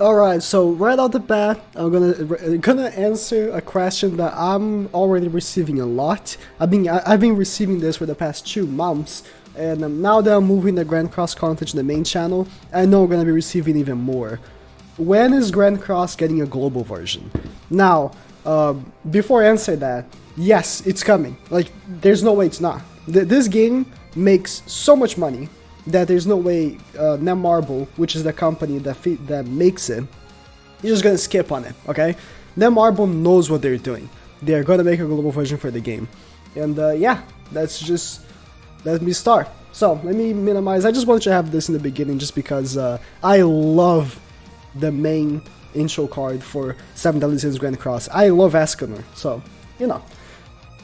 Alright, so right out the bat, I'm gonna answer a question that I'm already receiving a lot. I've been receiving this for the past 2 months, and now that I'm moving the Grand Cross content to the main channel, I know I'm gonna be receiving even more. When is Grand Cross getting a global version? Now, before I answer that, yes, it's coming. Like, there's no way it's not. This game makes so much money that there's no way Netmarble, which is the company that makes it, is just gonna skip on it, okay? Netmarble knows what they're doing. They're gonna make a global version for the game. And yeah, let me start. So, let me minimize. I just wanted to have this in the beginning just because I love the main intro card for 7 Deadly Sins Grand Cross. I love Escanor, so, you know.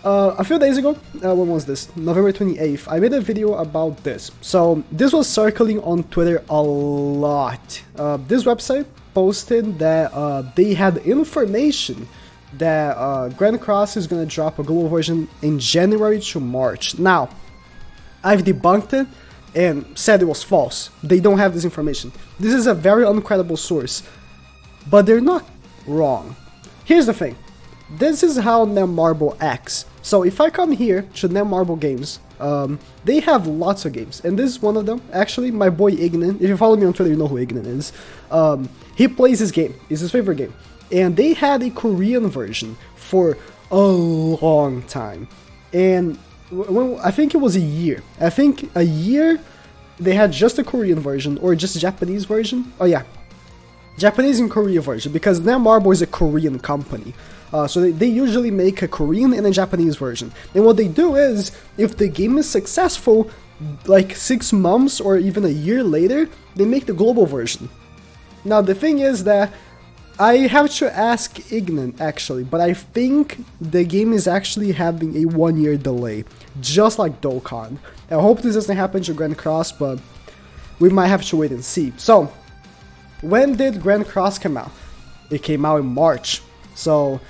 A few days ago, when was this? November 28th, I made a video about this. So, this was circling on Twitter a lot. This website posted that they had information that Grand Cross is gonna drop a global version in January to March. Now, I've debunked it and said it was false. They don't have this information. This is a very uncredible source, but they're not wrong. Here's the thing. This is how Netmarble acts. So if I come here to Netmarble games, they have lots of games, and this is one of them. Actually, my boy Ignan, if you follow me on Twitter, you know who Ignan is. He plays this game, it's his favorite game. And they had a Korean version for a long time. And I think it was a year. I think a year they had just a Korean version, or just a Japanese version. Oh yeah, Japanese and Korean version, because Netmarble is a Korean company. So they usually make a Korean and a Japanese version. And what they do is, if the game is successful, like 6 months or even a year later, they make the global version. Now the thing is that I have to ask Ignan actually, but I think the game is actually having a 1-year delay, just like Dokkan. I hope this doesn't happen to Grand Cross, but we might have to wait and see. So, when did Grand Cross come out? It came out in March. So,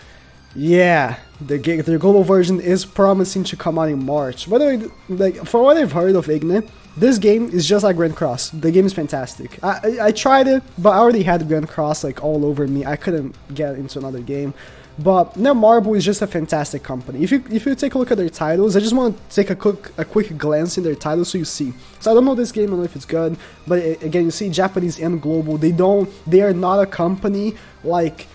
yeah, their global version is promising to come out in March. For what I've heard of Ignan, this game is just like Grand Cross. The game is fantastic. I tried it, but I already had Grand Cross like all over me. I couldn't get into another game. But Netmarble is just a fantastic company. If you take a look at their titles, I just want to take a quick glance in their titles so you see. So I don't know this game, I don't know if it's good, but again, you see Japanese and global. They are not a company like.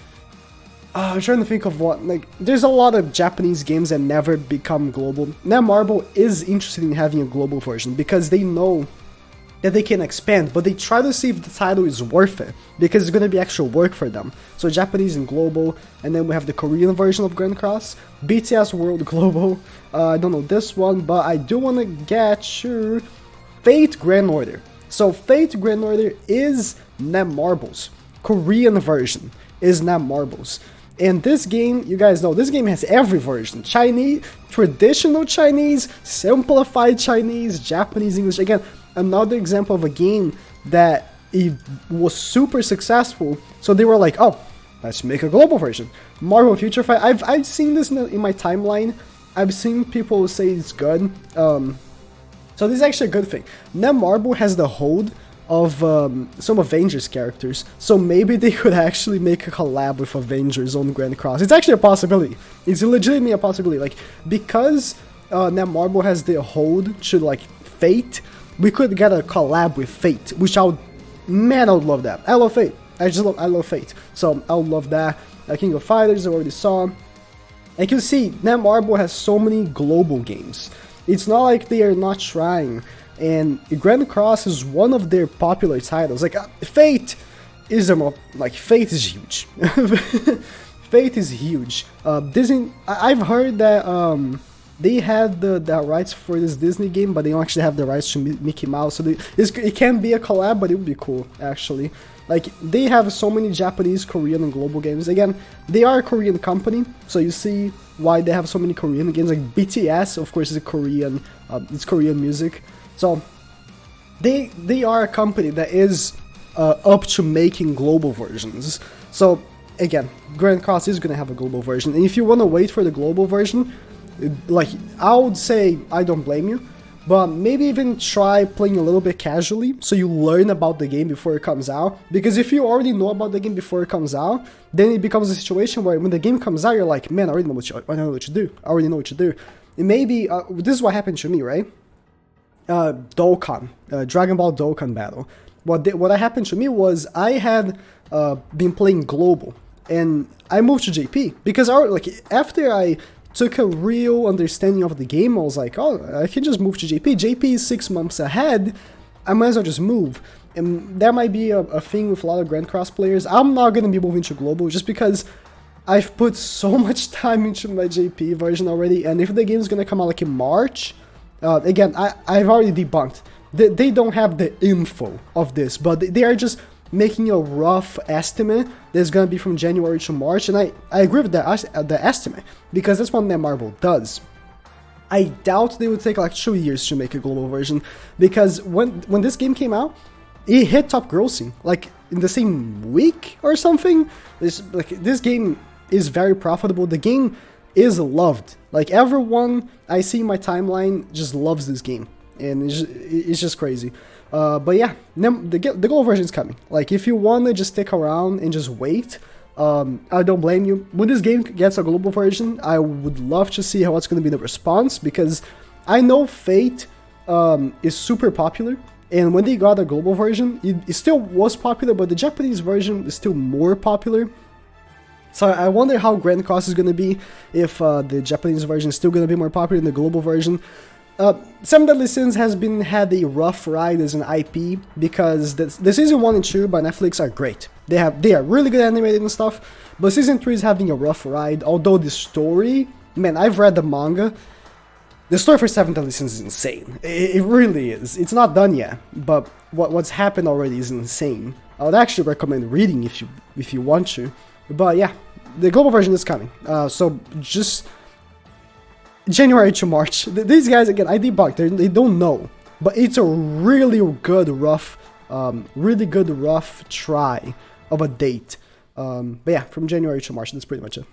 I'm trying to think of what, like, there's a lot of Japanese games that never become global. Netmarble is interested in having a global version because they know that they can expand, but they try to see if the title is worth it, because it's going to be actual work for them. So Japanese and global, and then we have the Korean version of Grand Cross, BTS World Global, I don't know this one, but I do want to get your Fate Grand Order. So Fate Grand Order is Netmarble's Korean version, is Netmarble's. And this game, you guys know, this game has every version. Chinese, traditional Chinese, simplified Chinese, Japanese, English. Again, another example of a game that it was super successful. So they were like, oh, let's make a global version. Marvel Future Fight, I've seen this in my timeline. I've seen people say it's good. So this is actually a good thing. Netmarble has the hold of some Avengers characters, so maybe they could actually make a collab with Avengers on Grand Cross. It's actually a possibility. It's legitimately a possibility. Like, because Netmarble has the hold to like Fate, we could get a collab with Fate, which I would love that. I love Fate. I love Fate. So I would love that. King of Fighters I already saw. And you see, Netmarble has so many global games. It's not like they are not trying. And Grand Cross is one of their popular titles. Like, Fate is Fate is huge. Fate is huge. Disney. I've heard that they had the rights for this Disney game, but they don't actually have the rights to Mickey Mouse. So it can be a collab, but it would be cool actually. Like, they have so many Japanese, Korean, and global games. Again, they are a Korean company, so you see why they have so many Korean games. Like BTS, of course, is a Korean. It's Korean music. So, they are a company that is up to making global versions. So, again, Grand Cross is going to have a global version. And if you want to wait for the global version, like, I would say I don't blame you. but maybe even try playing a little bit casually so you learn about the game before it comes out. Because if you already know about the game before it comes out, then it becomes a situation where when the game comes out, you're like, man, I already know what to do. I already know what to do. And maybe, this is what happened to me, right? Dokkan, Dragon Ball Dokkan battle. What happened to me was I had been playing global, and I moved to JP because after I took a real understanding of the game, I was like, oh, I can just move to JP. JP is 6 months ahead. I might as well just move. And that might be a thing with a lot of Grand Cross players. I'm not gonna be moving to global just because I've put so much time into my JP version already, and if the game's gonna come out like in March, again, I've already debunked. They don't have the info of this, but they are just making a rough estimate that's gonna be from January to March, and I agree with the estimate, because that's what Netmarble does. I doubt they would take like 2 years to make a global version, because when this game came out, it hit top grossing, like in the same week or something. This game is very profitable. The game is loved. Like, everyone I see in my timeline just loves this game, and it's just crazy. But yeah, the global version is coming. Like, if you want to just stick around and just wait, I don't blame you. When this game gets a global version, I would love to see what's going to be the response, because I know Fate is super popular, and when they got a global version, it still was popular, but the Japanese version is still more popular. So I wonder how Grand Cross is going to be if the Japanese version is still going to be more popular than the global version. Seven Deadly Sins has had a rough ride as an IP, because the season 1 and 2 by Netflix are great. They are really good animated and stuff, but season 3 is having a rough ride. Although the story, man, I've read the manga. The story for Seven Deadly Sins is insane. It really is. It's not done yet, but what's happened already is insane. I would actually recommend reading if you want to. But yeah, the global version is coming. So just January to March. These guys, again, I debunked. They don't know, but it's a really good rough try of a date. But yeah, from January to March, that's pretty much it.